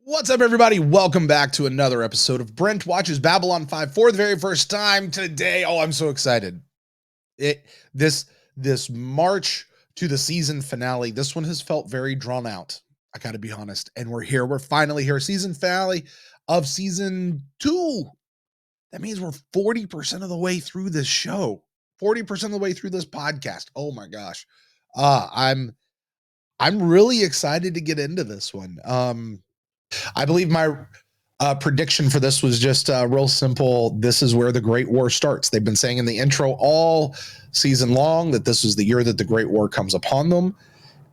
What's up, everybody? Welcome back to another episode of Brent Watches Babylon 5 for the very first time today. Oh, I'm so excited. This March to the season finale, this one has felt very drawn out. I gotta be honest. And we're here. We're finally here. Season finale of season 2. That means we're 40% of the way through this show. 40% of the way through this podcast. Oh my gosh. I'm really excited to get into this one. I believe my prediction for this was just real simple. This is where the Great War starts. They've been saying in the intro all season long that this is the year that the Great War comes upon them.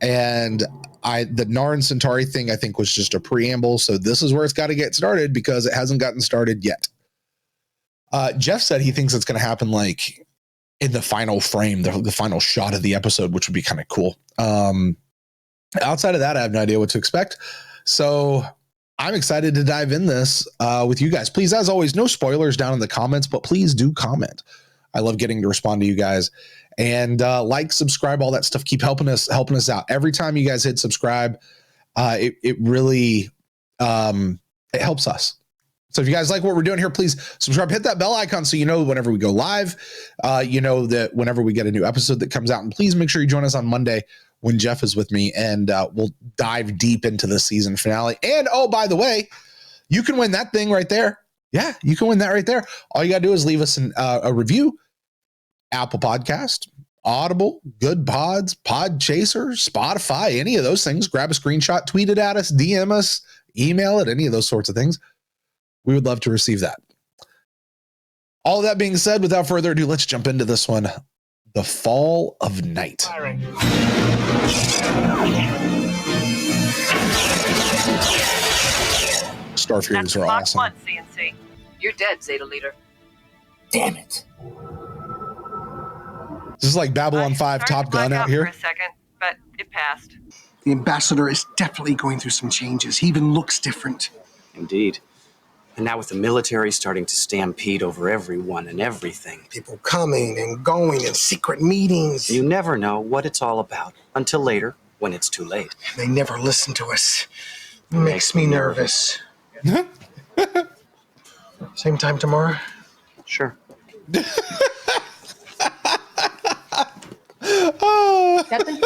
And the Narn Centauri thing, I think, was just a preamble. So this is where it's got to get started because it hasn't gotten started yet. Jeff said he thinks it's going to happen like in the final frame, the final shot of the episode, which would be kind of cool. Outside of that, I have no idea what to expect. So I'm excited to dive in this with you guys. Please, as always, no spoilers down in the comments, but please do comment. I love getting to respond to you guys. And like, subscribe, all that stuff. Keep helping us out. Every time you guys hit subscribe, it really it helps us. So if you guys like what we're doing here, please subscribe, hit that bell icon so you know whenever we go live, you know that whenever we get a new episode that comes out. And please make sure you join us on Monday when Jeff is with me, and we'll dive deep into the season finale. And oh, by the way, you can win that thing right there. Yeah, you can win that right there. All you got to do is leave us a review. Apple Podcast, Audible, Good Pods, Podchaser, Spotify, any of those things. Grab a screenshot, tweet it at us, DM us, email it, any of those sorts of things. We would love to receive that. All of that being said, without further ado, let's jump into this one. The Fall of Night. Starfears are awesome. One, CNC. You're dead, Zeta Leader. Damn it. This is like Babylon 5 Top Gun out here. For a second, but it passed. The ambassador is definitely going through some changes. He even looks different. Indeed. And now with the military starting to stampede over everyone and everything. People coming and going and secret meetings. You never know what it's all about until later when it's too late. They never listen to us. It makes me nervous. Same time tomorrow? Sure. Captain?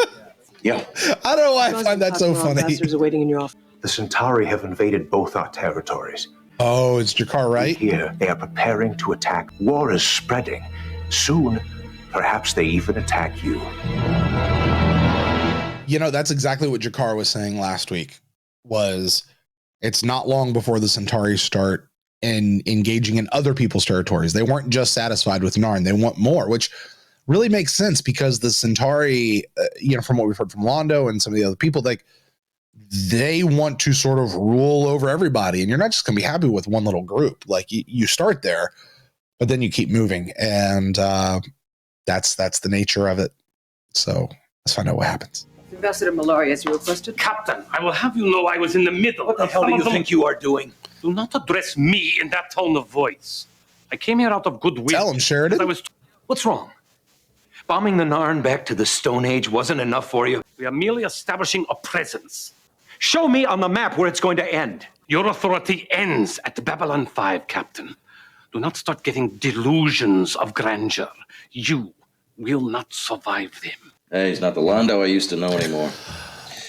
Yeah. I don't know why I find that so funny. Ambassadors are waiting in your office. The Centauri have invaded both our territories. Oh, it's Jakar, right? Here, they are preparing to attack. War is spreading. Soon, perhaps they even attack you. You know, that's exactly what Jakar was saying last week, was it's not long before the Centauri start engaging in other people's territories. They weren't just satisfied with Narn. They want more, which really makes sense because the Centauri, from what we've heard from Londo and some of the other people, like, they want to sort of rule over everybody, and you're not just going to be happy with one little group. Like you start there, but then you keep moving, and that's the nature of it. So let's find out what happens. Ambassador Mallory, as you requested. Captain, I will have you know I was in the middle. What the hell do you think you are doing? Do not address me in that tone of voice. I came here out of goodwill. Tell him, Sheridan. What's wrong? Bombing the Narn back to the Stone Age wasn't enough for you? We are merely establishing a presence. Show me on the map where it's going to end. Your authority ends at Babylon 5, Captain. Do not start getting delusions of grandeur. You will not survive them. Hey, he's not the Londo I used to know anymore.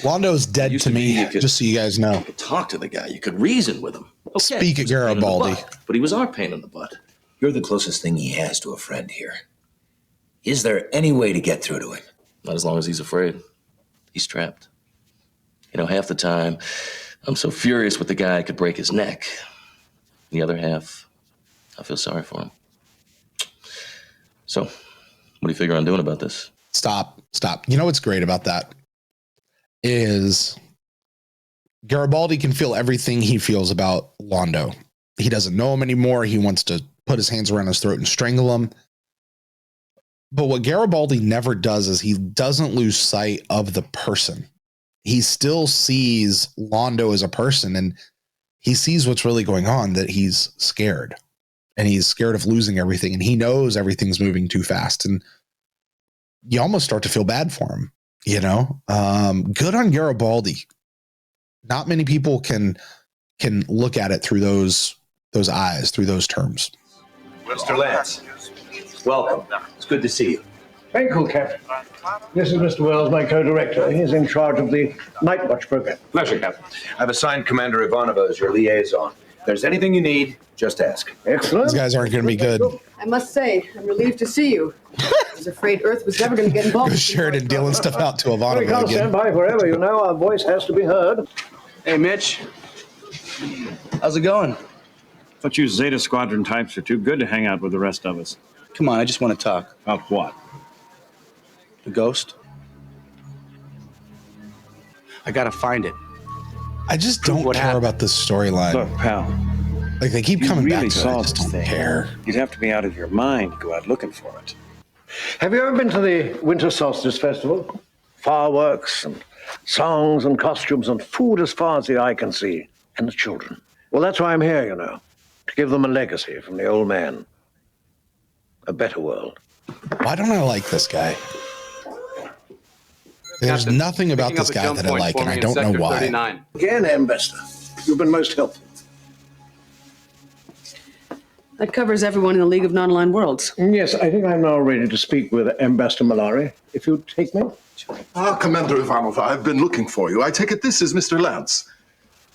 Londo's dead to me, just so you guys know. You could talk to the guy. You could reason with him. Okay, Speak at Garibaldi. But he was our pain in the butt. You're the closest thing he has to a friend here. Is there any way to get through to him? Not as long as he's afraid. He's trapped. You know, half the time, I'm so furious with the guy I could break his neck. The other half, I feel sorry for him. So, what do you figure on doing about this? Stop. You know what's great about that is Garibaldi can feel everything he feels about Londo. He doesn't know him anymore. He wants to put his hands around his throat and strangle him. But what Garibaldi never does is he doesn't lose sight of the person. He still sees Londo as a person, and he sees what's really going on, that he's scared, and he's scared of losing everything, and he knows everything's moving too fast, and you almost start to feel bad for him, you know? Good on Garibaldi. Not many people can can look at it through those eyes, through those terms. Mr. Lance, welcome. It's good to see you. Thank you, Captain. This is Mr. Wells, my co-director. He's in charge of the Night Watch program. Pleasure, Captain. I've assigned Commander Ivanova as your liaison. If there's anything you need, just ask. Excellent. These guys aren't going to be good. I must say, I'm relieved to see you. I was afraid Earth was never going to get involved. Sheridan dealing stuff out to We Ivanova can't again. stand by forever, you know. Our voice has to be heard. Hey, Mitch. How's it going? Thought you Zeta Squadron types are too good to hang out with the rest of us. Come on, I just want to talk. About what? The ghost? I gotta find it. I just don't What care happened? about this storyline. Look, pal, Like they keep you coming really back to it. saw I just this don't thing. care. You'd have to be out of your mind to go out looking for it. Have you ever been to the Winter Solstice Festival? Fireworks and songs and costumes and food as far as the eye can see. And the children. Well, that's why I'm here, you know. To give them a legacy from the old man. A better world. Why don't I like this guy? There's Captain, nothing about picking this up a guy jump that I point like, for and me I in don't know Sector why. 39. Again, Ambassador. You've been most helpful. That covers everyone in the League of Non-Aligned Worlds. Yes, I think I'm now ready to speak with Ambassador Malari. If you'd take me. Commander Ivanova, I've been looking for you. I take it this is Mr. Lance.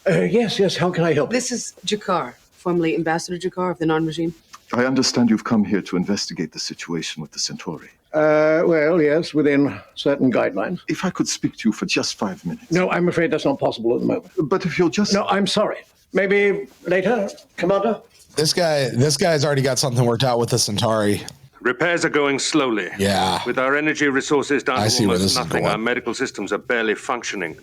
Yes, how can I help? This is Jakar, formerly Ambassador Jakar of the Non-Regime. I understand you've come here to investigate the situation with the Centauri. Well, yes, within certain guidelines. If I could speak to you for just 5 minutes. No, I'm afraid that's not possible at the moment. But if you'll just... No, I'm sorry. Maybe later, Commander? This guy's already got something worked out with the Centauri. Repairs are going slowly. Yeah. With our energy resources down I to see where this almost is nothing, going. our medical systems are barely functioning.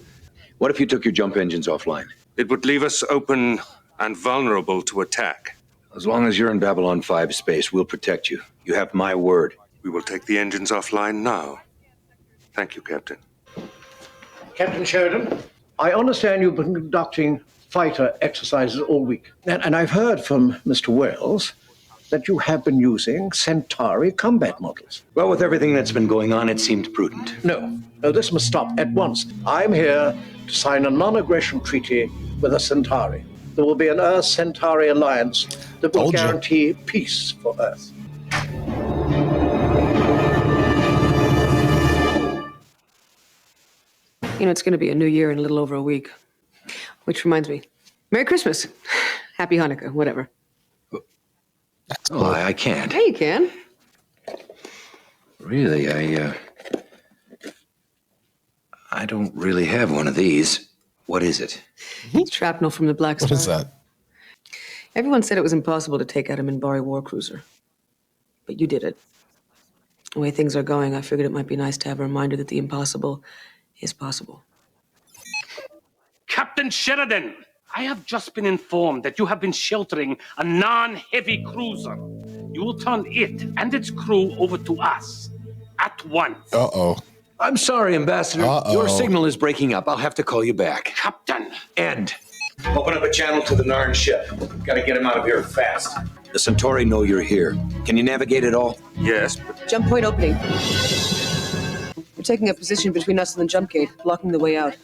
What if you took your jump engines offline? It would leave us open and vulnerable to attack. As long as you're in Babylon 5 space, we'll protect you. You have my word. We will take the engines offline now. Thank you, Captain. Captain Sheridan, I understand you've been conducting fighter exercises all week. And I've heard from Mr. Wells that you have been using Centauri combat models. Well, with everything that's been going on, it seemed prudent. No, this must stop at once. I'm here to sign a non-aggression treaty with the Centauri. There will be an Earth-Centauri alliance that will guarantee peace for Earth. You know, it's going to be a new year in a little over a week. Which reminds me, Merry Christmas. Happy Hanukkah, whatever. Oh, I can't. Yeah, you can. Really, I don't really have one of these. What is it? Shrapnel from the Black Star. What is that? Everyone said it was impossible to take out a Minbari warcruiser. But you did it. The way things are going, I figured it might be nice to have a reminder that the impossible is possible. Captain Sheridan, I have just been informed that you have been sheltering a non-heavy cruiser. You will turn it and its crew over to us at once. Uh-oh. I'm sorry, Ambassador. Uh-oh. Your signal is breaking up. I'll have to call you back. Captain! End. Open up a channel to the Narn ship. Gotta get him out of here fast. The Centauri know you're here. Can you navigate at all? Yes, but Jump point opening. We're taking a position between us and the jump gate, blocking the way out.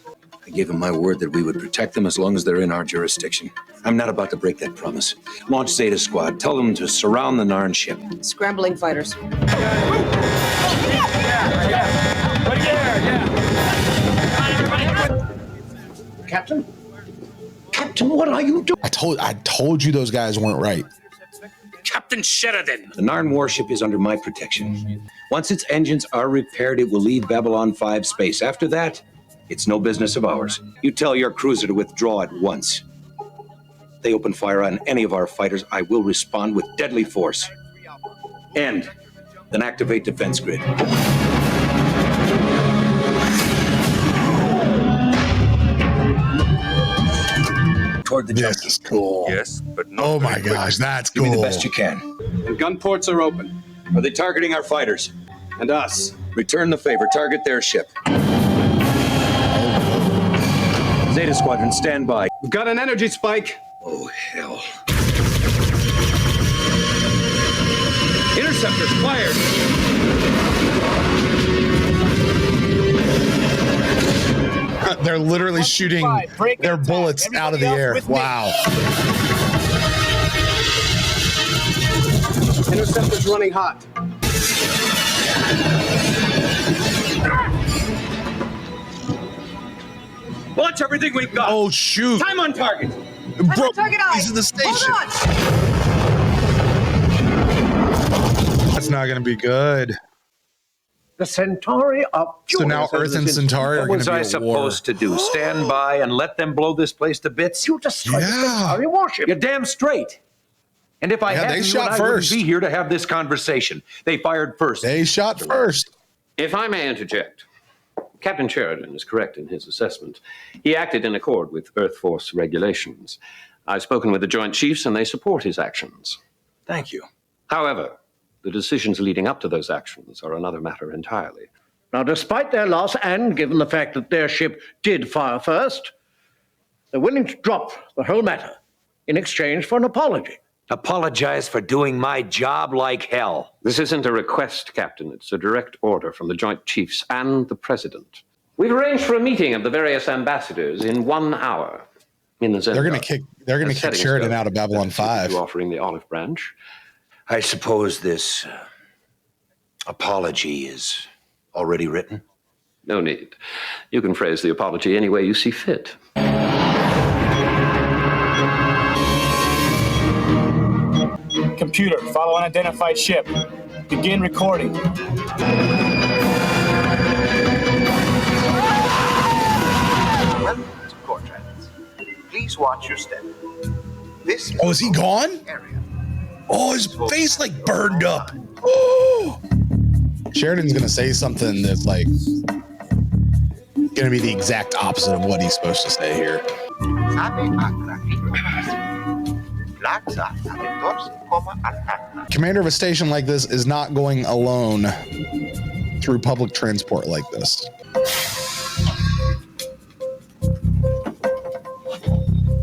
I gave them my word that we would protect them as long as they're in our jurisdiction. I'm not about to break that promise. Launch Zeta Squad. Tell them to surround the Narn ship. Scrambling fighters. Captain? Captain, what are you doing? I told you those guys weren't right. Captain Sheridan! The Narn warship is under my protection. Once its engines are repaired, it will leave Babylon 5 space. After that, it's no business of ours. You tell your cruiser to withdraw at once. If they open fire on any of our fighters, I will respond with deadly force. End. Then activate defense grid. Toward the jump. This is cool. yes, but not Oh very my quickly. gosh, that's Do cool. the best you can. And gun ports are open. Are they targeting our fighters? And us. Return the favor. Target their ship. Zeta Squadron, stand by. We've got an energy spike. Oh, hell. Interceptors fired. They're literally shooting their bullets out of the air. Wow. Interceptor's running hot. Launch everything we've got. Oh, shoot. Time on target. Bro, target eye. he's in the station. Hold on. That's not going to be good. The Centauri are So now Earth and Centauri are What going was to be I at war. supposed to do? Stand by and let them blow this place to bits? You destroyed the Centauri warship. You're damn straight. And if I Yeah, they hadn't, you shot and I wouldn't first. be here to have this conversation. They fired first. They shot first. If I may interject, Captain Sheridan is correct in his assessment. He acted in accord with Earth Force regulations. I've spoken with the Joint Chiefs, and they support his actions. Thank you. However, the decisions leading up to those actions are another matter entirely. Now, despite their loss, and given the fact that their ship did fire first, they're willing to drop the whole matter in exchange for an apology. Apologize for doing my job like hell. This isn't a request, Captain. It's a direct order from the Joint Chiefs and the President. We've arranged for a meeting of the various ambassadors in 1 hour in the Zendar. They're going to kick Sheridan out of Babylon 5. Offering the olive branch. I suppose this apology is already written? No need. You can phrase the apology any way you see fit. Computer, follow unidentified ship. Begin recording. Welcome to Kosh. Please watch your step. This Oh, is he gone? area. Oh, his face like burned up. Oh. Sheridan's going to say something that's like going to be the exact opposite of what he's supposed to say here. Commander of a station like this is not going alone through public transport like this.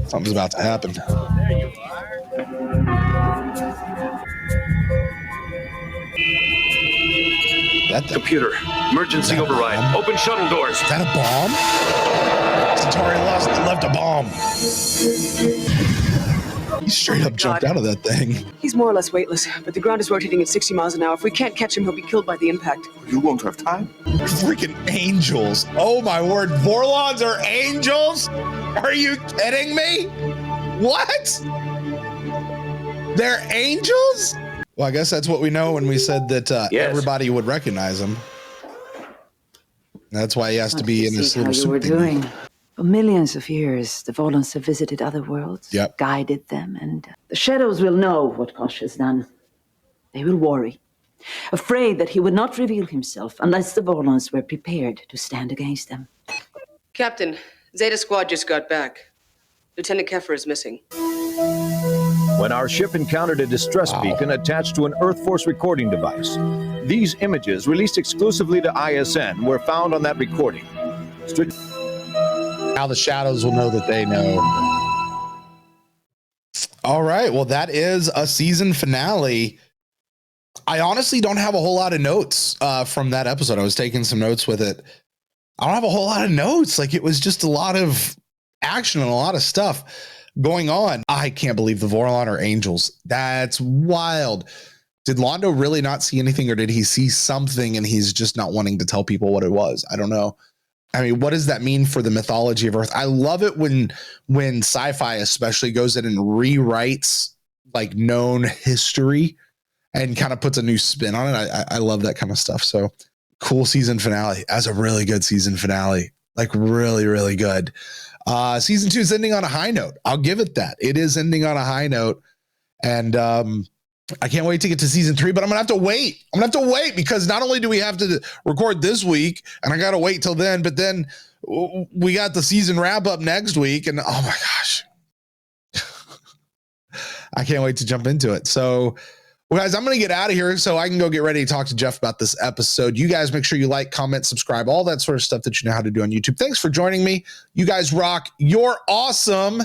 Something's about to happen. There you That thing. Computer, emergency override. Open shuttle doors. Is that a bomb? Centauri left a bomb. He straight up jumped out of that thing. He's more or less weightless, but the ground is rotating at 60 miles an hour. If we can't catch him, he'll be killed by the impact. You won't have time. Freaking angels. Oh my word. Vorlons are angels? Are you kidding me? What? They're angels? Well, I guess that's what we know when we said that everybody would recognize him. That's why he has to be in this little suit. We're doing. For millions of years, the Volans have visited other worlds, guided them, and the shadows will know what Kosh has done. They will worry, afraid that he would not reveal himself unless the Volans were prepared to stand against them. Captain, Zeta Squad just got back. Lieutenant Keffer is missing. When our ship encountered a distress beacon attached to an Earth Force recording device. These images, released exclusively to ISN, were found on that recording. Now the shadows will know that they know. All right. Well, that is a season finale. I honestly don't have a whole lot of notes from that episode. I was taking some notes with it. I don't have a whole lot of notes. Like, it was just a lot of action and a lot of stuff going on. I can't believe the Vorlon are angels. That's wild. Did Londo really not see anything, or did he see something and he's just not wanting to tell people what it was? I don't know. I mean, what does that mean for the mythology of Earth? I love it when sci-fi especially goes in and rewrites like known history and kind of puts a new spin on it. I love that kind of stuff. So cool season finale. As a really good season finale, like really, really good. Season 2 is ending on a high note. I'll give it that. It is ending on a high note. And I can't wait to get to season 3, but I'm gonna have to wait. I'm gonna have to wait because not only do we have to record this week, and I gotta wait till then, but then we got the season wrap up next week, and oh my gosh, I can't wait to jump into it. So, well, guys, I'm gonna get out of here so I can go get ready to talk to Jeff about this episode. You guys make sure you like, comment, subscribe, all that sort of stuff that you know how to do on YouTube. Thanks for joining me. You guys rock. You're awesome.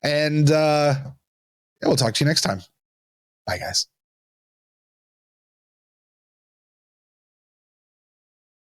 And we'll talk to you next time. Bye, guys.